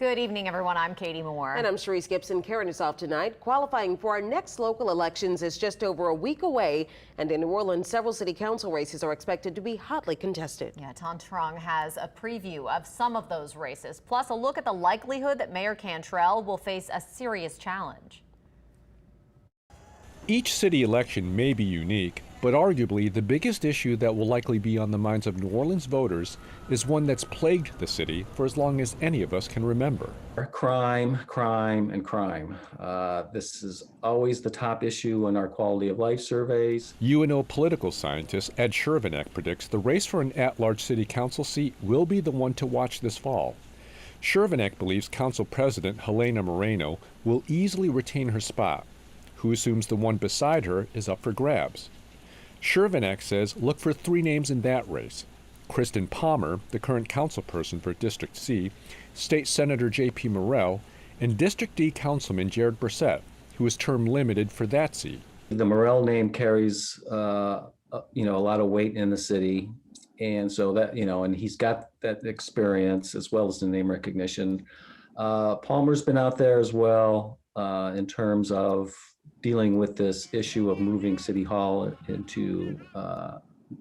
Good evening, everyone. I'm Katie Moore. And I'm Sharice Gibson. Karen is off tonight. Qualifying for our next local elections is just over a week away. And in New Orleans, several city council races are expected to be hotly contested. Yeah, Tan Trung has a preview of some of those races, plus a look at the likelihood that Mayor Cantrell will face a serious challenge. Each city election may be unique, but arguably the biggest issue that will likely be on the minds of New Orleans voters is one that's plagued the city for as long as any of us can remember. Crime, crime, and crime. This is always the top issue in our quality of life surveys. UNO political scientist Ed Chervenak predicts the race for an at-large city council seat will be the one to watch this fall. Chervenak believes Council President Helena Moreno will easily retain her spot, who assumes the one beside her is up for grabs. Chervenak says look for three names in that race: Kristin Palmer, the current councilperson for District C, State Senator JP Morrell, and District D Councilman Jared Brossett, who is term limited for that seat. The Morrell name carries, a lot of weight in the city, and so that and he's got that experience as well as the name recognition. Palmer's been out there as well in terms of dealing with this issue of moving City Hall into,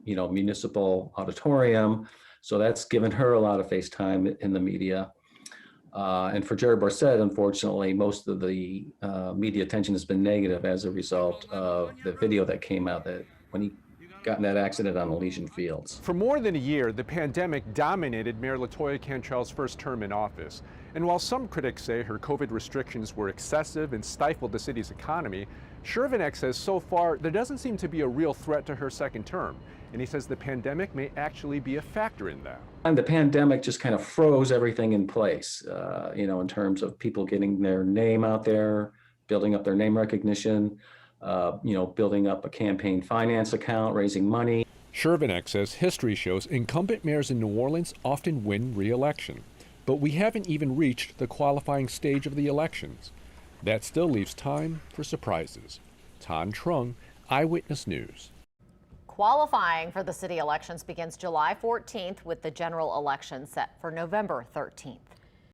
municipal auditorium. So that's given her a lot of face time in the media. And for Jared Brossett, unfortunately, most of the media attention has been negative as a result of the video that came out that when he got in that accident on Elysian Fields. For more than a year, the pandemic dominated Mayor LaToya Cantrell's first term in office. And while some critics say her COVID restrictions were excessive and stifled the city's economy, Chervenak says so far there doesn't seem to be a real threat to her second term. And he says the pandemic may actually be a factor in that. And the pandemic just kind of froze everything in place, in terms of people getting their name out there, building up their name recognition, building up a campaign finance account, raising money. Chervenak says history shows incumbent mayors in New Orleans often win re-election, but we haven't even reached the qualifying stage of the elections. That still leaves time for surprises. Tan Trung, Eyewitness News. Qualifying for the city elections begins July 14th with the general election set for November 13th.